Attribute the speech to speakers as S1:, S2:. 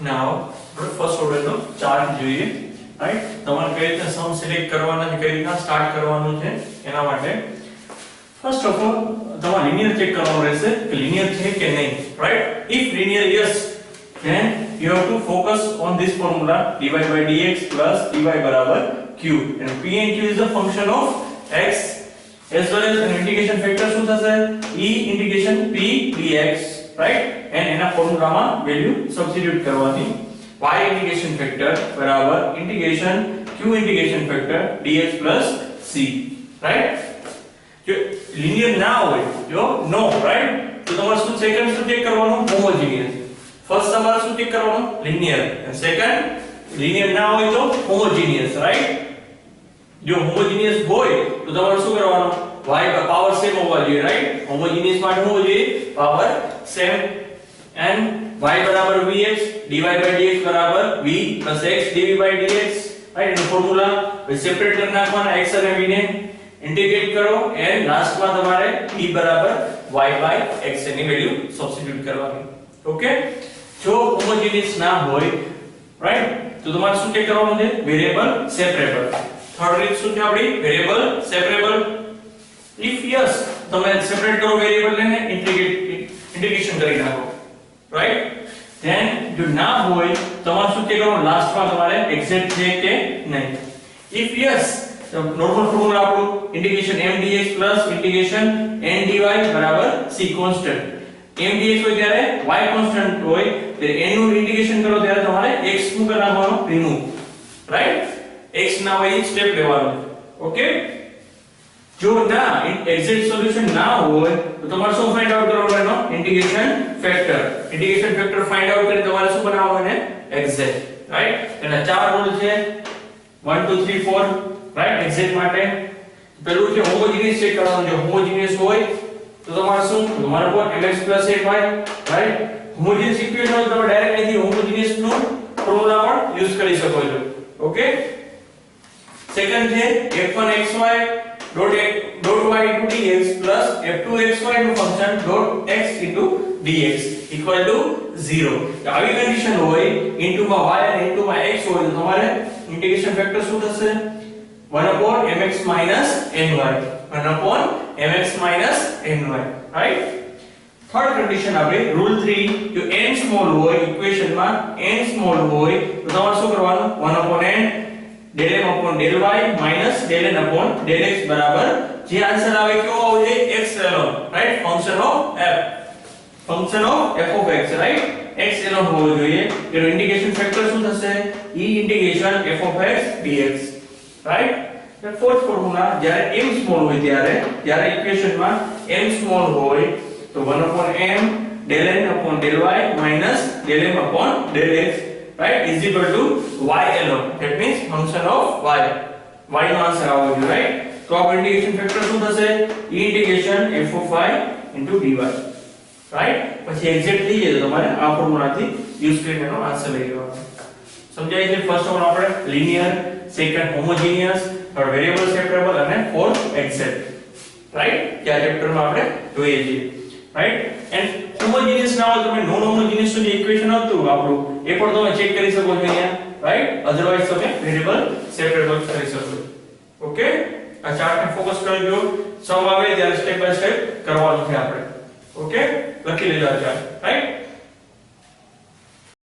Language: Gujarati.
S1: નાઉ ફર્સ્ટ ઓર્ડર નો ચાર્ટ જોઈએ, રાઈટ. તમારે કઈ રીતે સમ સિલેક્ટ કરવાના છે, કઈ રીતના સ્ટાર્ટ કરવાનું છે એના માટે ફર્સ્ટ ઓફ ઓલ તમારે લિનિયર ચેક કરવાનું રહેશે કે લિનિયર છે કે નહીં, right. If linear yes, then you have to focus on this formula dy by dx plus dy બરાબર q, and p and q is the function of x as well as an integration factor શું થશે e integration p dx, right. and એના ફોર્મ્યુલામાં વેલ્યુ સબસ્ટિટ્યુટ કરવાની. y integration factor બરાબર integration q integration factor dx plus c, right. જો લિનિયર ના હોય, જો નો, રાઈટ, તો તમારે શું સેકન્ડ શું ચેક કરવાનું, હોમોજીનિયસ. ફર્સ્ટ તમારે શું ચેક કરવાનું, લિનિયર, અને સેકન્ડ લિનિયર ના હોય તો હોમોજીનિયસ, રાઈટ. જો હોમોજીનિયસ હોય તો તમારે શું કરવાનું, y પાવર સેમ હોવા જોઈએ, રાઈટ. હોમોજીનિયસ માટે હોવો જોઈએ પાવર સેમ, and y બરાબર vx, dy by dx બરાબર v plus x dv by dx, right. એનો ફોર્મ્યુલા સેપરેટ કરી નાખવાના, x અને v ને ઇન્ટિગ્રેટ કરો, and લાસ્ટમાં તમારે e બરાબર y by x ની વેલ્યુ સબસ્ટિટ્યુટ કરવાની. ઓકે. જો હોમોજીનિયસ ના હોય, રાઈટ, તો તમારે શું ચેક કરવાનું છે, વેરીએબલ સેપરેબલ. થર્ડ રીત શું છે આપણી, વેરીએબલ સેપરેબલ. ઇફ યસ, તમે સેપરેટ કરો વેરીએબલ ને ઇન્ટિગ્રેશન કરી નાખો, રાઈટ. ધેન જો ના હોય તમારે શું ચેક કરવાનું, લાસ્ટમાં તમારે એક્ઝેક્ટ છે કે નહીં. ઇફ યસ, નોર્મલ ફોર્મ્યુલા આપણું integration m dx plus integration n dy બરાબર c કોન્સ્ટન્ટ. m dx હોય ત્યારે y કોન્સ્ટન્ટ હોય, ત્યારે n નું ઇન્ટિગ્રેશન કરો ત્યારે તમારે x નું કરી નાખવાનું, રિમૂવ, રાઈટ. x ના હોય સ્ટેપ લેવાનું. ઓકે. જો ના એક્ઝેક્ટ સોલ્યુશન ના હોય તો તમારે શું ફાઇન્ડ આઉટ કરવાનું, એનો integration factor. Integration factor find out કરી તમારે શું બનાવવાનું છે, એક્ઝેક્ટ, રાઈટ. એના ચાર રૂલ છે 1 2 3 4, રાઈટ. એક્ઝેક્ટ માટે પેલું છે હોમોજીનિયસ ચેક કરવાનું. જો હોમોજીનિયસ હોય તો તમારે શું, તમારે પર mx ay, right. Homogeneous equation હોય તો તમે ડાયરેક્ટ અહીંથી હોમોજીનિયસ નું ફોર્મ્યુલા પણ યુઝ કરી શકો છો. ઓકે. સેકન્ડ છે f1xy dot y into dx plus f2xy નું function dot x into dx equal to 0. તો આવી કન્ડિશન હોય, into માં y અને into માં x હોય તો તમારે ઇન્ટિગ્રેશન ફેક્ટર શું થશે, 1 upon mx minus ny, 1 upon mx minus ny, right. Third condition આપણે રૂલ 3, જો n સ્મોલ હોય ઇક્વેશનમાં, n સ્મોલ હોય તો તમારે શું કરવાનું, 1 upon n del m upon del y minus del n upon del x બરાબર જે આન્સર આવે કેવો આવશે, x alone, right. Function of f of x, right. x alone હોવો જોઈએ. તેનો ઇન્ટિગ્રેશન ફેક્ટર શું થશે, e integration f of x dx, right. Fourth formula જ્યારે m સ્મોલ હોય ત્યારે ઇક્વેશનમાં m સ્મોલ હોય તો 1 upon m del n upon del y minus del m upon del x, right, is equal to y alone. That means function of y. Y નો આન્સર આવવો જોઈએ, right. તો આ ઇન્ટિગ્રેશન ફેક્ટર શું થશે, e integration f of y into dy, right. પછી એક્ઝેક્ટ થઈ જાય તો તમારે આ ફોર્મ્યુલાથી યુઝ કરીને એનો આન્સર લઈ લેવાનો. સમજાય છે. ફર્સ્ટ ઓફ ઓલ આપણે linear, second homogeneous, third variable separable અને ફોર્થ એક્ઝેક્ટ, રાઈટ. કે આ ચેપ્ટરમાં આપણે જોઈએ છીએ, રાઈટ. એન્ડ હોમોજીનિયસ ના હોય તમે નોન હોમોજીનિયસ નું જે ઇક્વેશન હતું આપણું એ પણ તમે ચેક કરી શકો છો અહીંયા, રાઈટ. અધરવાઇઝ તમે વેરીએબલ સેપરેબલ કરી શકો છો. ઓકે. આ ચાર્ટને ફોકસ કરજો. સમ આવે ત્યારે સ્ટેપ બાય સ્ટેપ કરવાનું છે આપણે. ઓકે. લખી લેજો આ ચાર્ટ, રાઈટ.